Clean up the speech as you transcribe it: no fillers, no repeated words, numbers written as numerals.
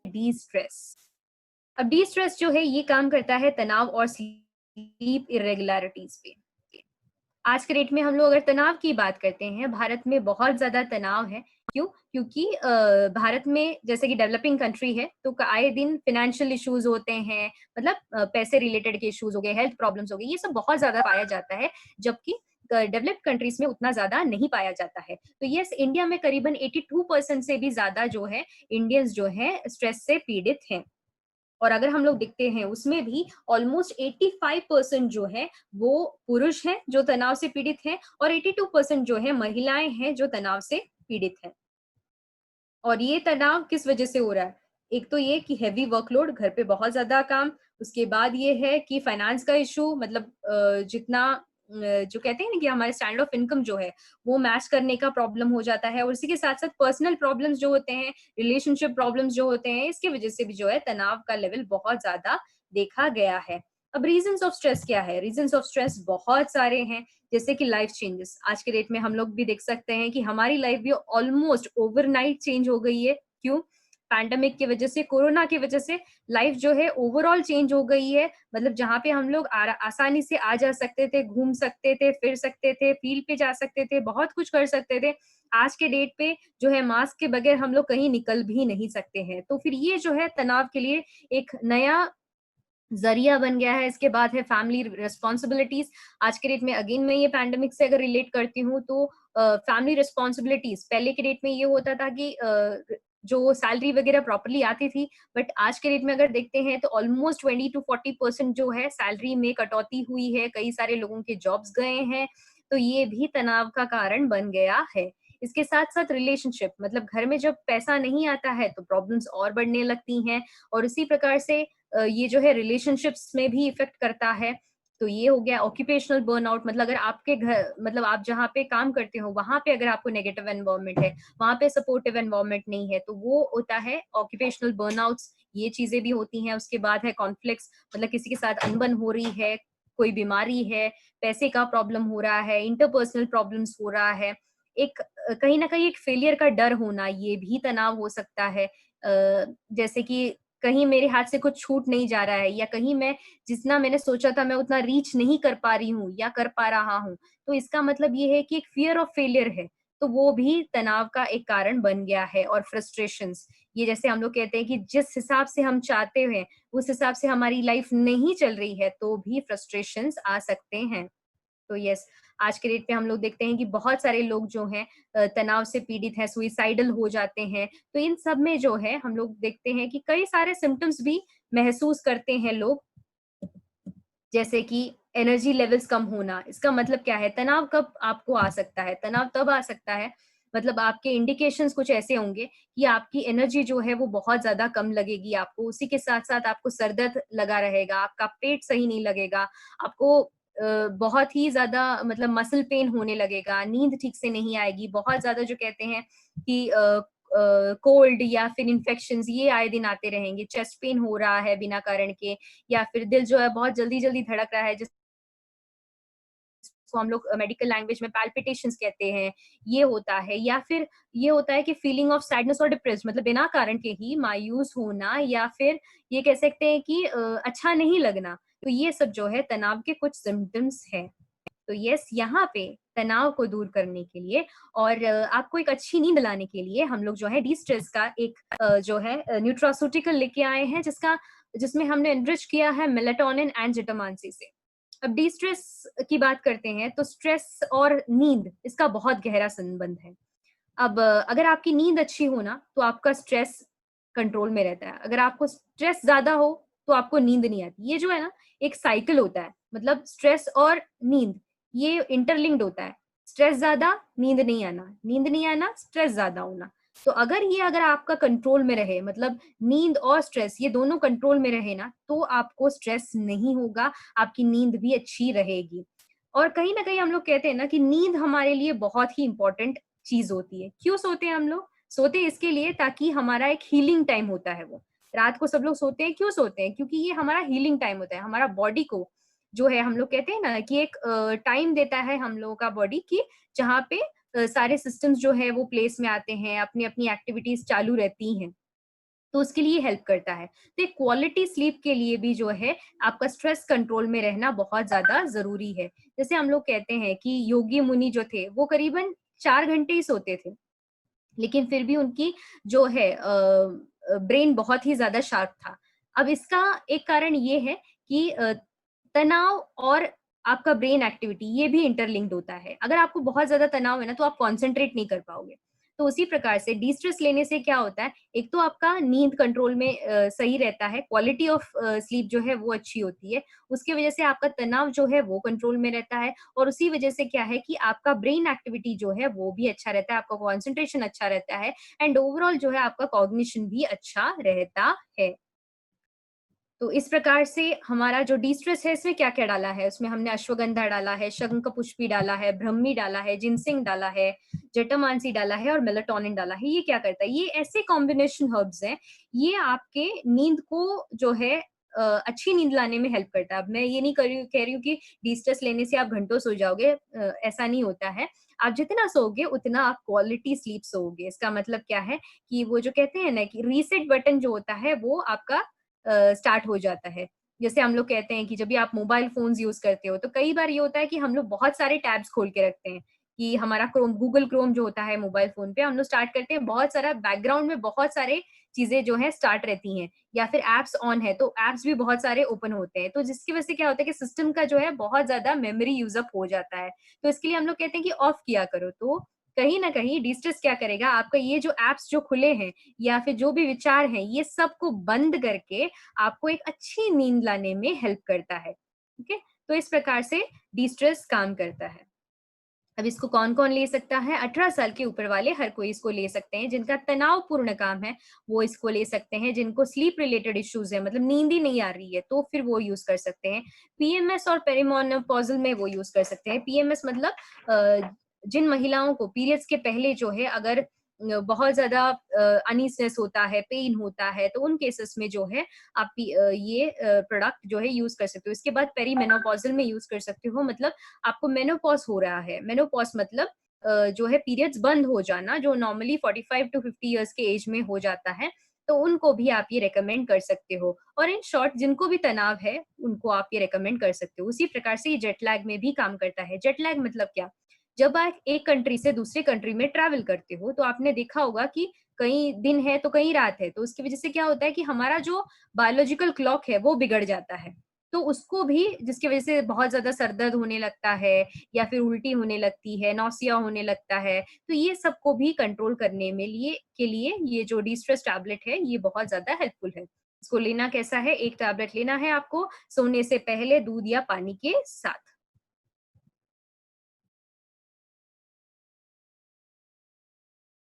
D stress. अब D stress जो है ये काम करता है तनाव और स्लीप इरेगुलरिटीज पे। आज के डेट में हम लोग अगर तनाव की बात करते हैं, भारत में बहुत ज्यादा तनाव है। क्यों? क्योंकि भारत में जैसे कि डेवलपिंग कंट्री है, तो आए दिन फाइनेंशियल इश्यूज होते हैं, मतलब पैसे रिलेटेड के इश्यूज हो गए, हेल्थ प्रॉब्लम्स हो गई, ये सब बहुत ज्यादा पाया जाता है, जबकि डेवलप्ड कंट्रीज में उतना ज्यादा नहीं पाया जाता है। तो यस, इंडिया में करीबन 82% से भी ज्यादा जो है इंडियंस जो है स्ट्रेस से पीड़ित हैं। और अगर हम लोग देखते हैं उसमें भी ऑलमोस्ट 85% जो है वो पुरुष हैं जो तनाव से पीड़ित हैं, और 82% जो है महिलाएं हैं जो तनाव से पीड़ित हैं। और ये तनाव किस वजह से हो रहा है? एक तो ये कि हेवी वर्कलोड, घर पे बहुत ज्यादा काम, उसके बाद ये है कि फाइनेंस का इशू, मतलब जितना जो कहते हैं ना कि हमारे स्टैंडर्ड ऑफ इनकम जो है वो मैच करने का प्रॉब्लम हो जाता है, और इसी के साथ साथ पर्सनल प्रॉब्लम्स जो होते हैं, रिलेशनशिप प्रॉब्लम्स जो होते हैं, इसकी वजह से भी जो है तनाव का लेवल बहुत ज्यादा देखा गया है। अब रीजंस ऑफ स्ट्रेस क्या है? रीजंस ऑफ स्ट्रेस बहुत सारे हैं, जैसे कि लाइफ चेंजेस। आज के डेट में हम लोग भी देख सकते हैं कि हमारी लाइफ भी ऑलमोस्ट ओवरनाइट चेंज हो गई है। क्यों? पैंडेमिक की वजह से, कोरोना की वजह से लाइफ जो है ओवरऑल चेंज हो गई है। मतलब जहाँ पे हम लोग आसानी से आ जा सकते थे, घूम सकते थे, फिर सकते थे, फील्ड पे जा सकते थे, बहुत कुछ कर सकते थे, आज के डेट पे जो है मास्क के बगैर हम लोग कहीं निकल भी नहीं सकते हैं। तो फिर ये जो है तनाव के लिए एक नया जरिया बन गया है। इसके बाद है फैमिली रिस्पॉन्सिबिलिटीज। आज के डेट में अगेन मैं ये पैंडेमिक से अगर रिलेट करती हूँ, तो फैमिली रिस्पॉन्सिबिलिटीज पहले के डेट में ये होता था कि जो सैलरी वगैरह प्रॉपरली आती थी, बट आज के डेट में अगर देखते हैं तो ऑलमोस्ट 20 to 40% जो है सैलरी में कटौती हुई है, कई सारे लोगों के जॉब्स गए हैं। तो ये भी तनाव का कारण बन गया है। इसके साथ साथ रिलेशनशिप, मतलब घर में जब पैसा नहीं आता है तो प्रॉब्लम्स और बढ़ने लगती हैं, और इसी प्रकार से ये जो है रिलेशनशिप्स में भी इफेक्ट करता है। तो ये हो गया ऑक्यूपेशनल बर्नआउट, मतलब अगर आपके घर, मतलब आप जहाँ पे काम करते हो वहां पे अगर आपको नेगेटिव एनवायरनमेंट है, वहां पे सपोर्टिव एनवायरनमेंट नहीं है, तो वो होता है ऑक्यूपेशनल बर्नआउट्स। ये चीजें भी होती हैं। उसके बाद है कॉन्फ्लिक्ट्स, मतलब किसी के साथ अनबन हो रही है, कोई बीमारी है, पैसे का प्रॉब्लम हो रहा है, इंटरपर्सनल प्रॉब्लम्स हो रहा है, एक कहीं ना कहीं एक फेलियर का डर होना, ये भी तनाव हो सकता है। जैसे कि कहीं मेरे हाथ से कुछ छूट नहीं जा रहा है, या कहीं मैं जितना मैंने सोचा था मैं उतना रीच नहीं कर पा रही हूँ या कर पा रहा हूँ, तो इसका मतलब ये है कि एक फियर ऑफ फेलियर है। तो वो भी तनाव का एक कारण बन गया है। और फ्रस्ट्रेशंस, ये जैसे हम लोग कहते हैं कि जिस हिसाब से हम चाहते हैं उस हिसाब से हमारी लाइफ नहीं चल रही है, तो भी फ्रस्ट्रेशंस आ सकते हैं। तो यस, आज के डेट पे हम लोग देखते हैं कि बहुत सारे लोग जो हैं तनाव से पीड़ित हैं, सुइसाइडल हो जाते हैं। तो इन सब में जो है हम लोग देखते हैं कि कई सारे सिम्पटम्स भी महसूस करते हैं लोग, जैसे कि एनर्जी लेवल्स कम होना। इसका मतलब क्या है? तनाव कब आपको आ सकता है? तनाव तब आ सकता है, मतलब आपके इंडिकेशंस कुछ ऐसे होंगे कि आपकी एनर्जी जो है वो बहुत ज्यादा कम लगेगी आपको, उसी के साथ साथ आपको सर दर्द लगा रहेगा, आपका पेट सही नहीं लगेगा, आपको बहुत ही ज्यादा मतलब मसल पेन होने लगेगा, नींद ठीक से नहीं आएगी, बहुत ज्यादा जो कहते हैं कि कोल्ड या फिर इन्फेक्शंस ये आए दिन आते रहेंगे, चेस्ट पेन हो रहा है बिना कारण के, या फिर दिल जो है बहुत जल्दी जल्दी धड़क रहा है, जिसको हम लोग मेडिकल लैंग्वेज में पैल्पिटेशंस कहते हैं, ये होता है। या फिर ये होता है कि फीलिंग ऑफ सैडनेस और डिप्रेस, मतलब बिना कारण के ही मायूस होना, या फिर ये कह सकते हैं कि अच्छा नहीं लगना। तो ये सब जो है तनाव के कुछ सिम्टम्स है। तो यस, यहाँ पे तनाव को दूर करने के लिए और आपको एक अच्छी नींद लाने के लिए हम लोग जो है डी स्ट्रेस का एक जो है न्यूट्रास्यूटिकल लेके आए हैं, जिसमें हमने एनरिच किया है मेलाटोनिन एंड जिटामांसी से। अब डी स्ट्रेस की बात करते हैं, तो स्ट्रेस और नींद इसका बहुत गहरा संबंध है। अब अगर आपकी नींद अच्छी हो ना, तो आपका स्ट्रेस कंट्रोल में रहता है। अगर आपको स्ट्रेस ज्यादा हो तो आपको नींद नहीं आती। ये जो है ना, एक साइकिल होता है, मतलब स्ट्रेस और नींद ये इंटरलिंक्ड होता है। स्ट्रेस ज्यादा, नींद नहीं आना, नींद नहीं आना, स्ट्रेस ज्यादा होना। तो अगर आपका कंट्रोल में रहे, मतलब नींद और स्ट्रेस ये दोनों कंट्रोल में रहे ना, तो आपको स्ट्रेस नहीं होगा, आपकी नींद भी अच्छी रहेगी। और कहीं ना कहीं हम लोग कहते हैं ना कि नींद हमारे लिए बहुत ही इंपॉर्टेंट चीज होती है। क्यों सोते हैं हम लोग? सोते हैं इसके लिए ताकि हमारा एक हीलिंग टाइम होता है। वो रात को सब लोग सोते हैं, क्यों सोते हैं? क्योंकि ये हमारा हीलिंग टाइम होता है। हमारा बॉडी को जो है, हम लोग कहते हैं ना कि एक टाइम देता है हम लोगों का बॉडी की, जहाँ पे सारे सिस्टम्स जो है वो प्लेस में आते हैं, अपनी-अपनी एक्टिविटीज़ चालू रहती हैं। तो उसके लिए हेल्प करता है। तो एक क्वालिटी स्लीप के लिए भी जो है आपका स्ट्रेस कंट्रोल में रहना बहुत ज़्यादा ज़रूरी है। जैसे हम लोग कहते हैं कि योगी मुनि जो थे, वो करीबन 4 घंटे ही सोते थे। लेकिन फिर भी उनकी जो है ब्रेन बहुत ही ज़्यादा शार्प था। अब इसका एक कारण ये है कि तनाव और आपका ब्रेन एक्टिविटी ये भी इंटरलिंक्ड होता है। अगर आपको बहुत ज़्यादा तनाव है ना, तो आप कॉन्संट्रेट नहीं कर पाओगे। तो उसी प्रकार से डिस्ट्रेस लेने से क्या होता है, एक तो आपका नींद कंट्रोल में सही रहता है, क्वालिटी ऑफ स्लीप जो है वो अच्छी होती है। उसकी वजह से आपका तनाव जो है वो कंट्रोल में रहता है और उसी वजह से क्या है कि आपका ब्रेन एक्टिविटी जो है वो भी अच्छा रहता है, आपका कंसंट्रेशन अच्छा रहता है एंड ओवरऑल जो है आपका कॉग्निशन भी अच्छा रहता है। तो इस प्रकार से हमारा जो डिस्ट्रेस है इसमें क्या-क्या डाला है, उसमें हमने अश्वगंधा डाला है, शंखपुष्पी डाला है, ब्रह्मी डाला है, जिनसिंग डाला है, जटामांसी डाला है और मेलाटोनिन डाला है। ये क्या करता है? ये ऐसे कॉम्बिनेशन हर्ब्स हैं, ये आपके नींद को जो है अच्छी नींद लाने में हेल्प करता है। अब मैं ये नहीं कह रही हूँ कि डिस्ट्रेस लेने से आप घंटों सो जाओगे, ऐसा नहीं होता है। आप जितना सोओगे उतना आप क्वालिटी स्लीप सोओगे। इसका मतलब क्या है कि वो जो कहते हैं ना कि रीसेट बटन जो होता है वो आपका स्टार्ट हो जाता है। जैसे हम लोग कहते हैं कि जब भी आप मोबाइल फ़ोन्स यूज़ करते हो, तो कई बार ये होता है कि हम लोग बहुत सारे टैब्स खोल के रखते हैं, कि हमारा गूगल क्रोम जो होता है मोबाइल फ़ोन पे, हम लोग स्टार्ट करते हैं, बहुत सारा बैकग्राउंड में बहुत सारे चीज़ें जो हैं स्टार्ट रहती हैं या फिर ऐप्स ऑन है, तो ऐप्स भी बहुत सारे ओपन होते हैं। तो जिसकी वजह से क्या होता है कि सिस्टम का जो है बहुत ज़्यादा मेमोरी यूज़ अप हो जाता है। तो इसके लिए हम लोग कहते हैं कि ऑफ किया करो। तो कहीं न कहीं डिस्ट्रेस क्या करेगा, आपका ये जो ऐप्स जो खुले हैं या फिर जो भी विचार हैं, ये सबको बंद करके आपको एक अच्छी नींद लाने में हेल्प करता है। ठीक है? तो इस प्रकार से डिस्ट्रेस काम करता है। अब इसको कौन-कौन ले सकता है? 18 साल के ऊपर वाले हर कोई इसको ले सकते हैं। जिनका तनावपूर्ण काम है, वो इसको ले सकते हैं। जिनको स्लीप रिलेटेड इश्यूज़ है, मतलब नींद ही नहीं आ रही है, तो फिर वो यूज़ कर सकते हैं। पीएमएस और पेरिमेनोपॉज़ल में वो यूज़ कर सकते हैं। पीएमएस मतलब जिन महिलाओं को पीरियड्स के पहले जो है अगर बहुत ज़्यादा अनईज़नेस होता है, पेन होता है, तो उन केसेस में जो है आप ये प्रोडक्ट जो है यूज़ कर सकते हो। इसके बाद पेरिमेनोपॉज़ल में यूज़ कर सकते हो, मतलब आपको मेनोपॉज़ हो रहा है। मेनोपॉज़ मतलब जो है पीरियड्स बंद हो जाना, जो नॉर्मली 45 टू 50 इयर्स के एज में हो जाता है, तो उनको भी आप ये रिकमेंड कर सकते हो। और इन शॉर्ट जिनको भी तनाव है, उनको आप ये रिकमेंड कर सकते हो। उसी प्रकार से ये जेट लैग में भी काम करता है। जेट लैग मतलब क्या? जब आप एक कंट्री से दूसरे कंट्री में ट्रैवल करते हो, तो आपने देखा होगा कि कहीं दिन है तो कहीं रात है, तो उसकी वजह से क्या होता है कि हमारा जो बायोलॉजिकल क्लॉक है, वो बिगड़ जाता है। तो उसको भी जिसकी वजह से बहुत ज़्यादा सर दर्द होने लगता है या फिर उल्टी होने लगती है, नौसिया होने लगता है, तो ये सबको भी कंट्रोल करने में लिए ये जो डिस्ट्रेस टैबलेट है, ये बहुत ज़्यादा हेल्पफुल है। इसको लेना कैसा है? 1 टैबलेट लेना है आपको सोने से पहले दूध या पानी के साथ।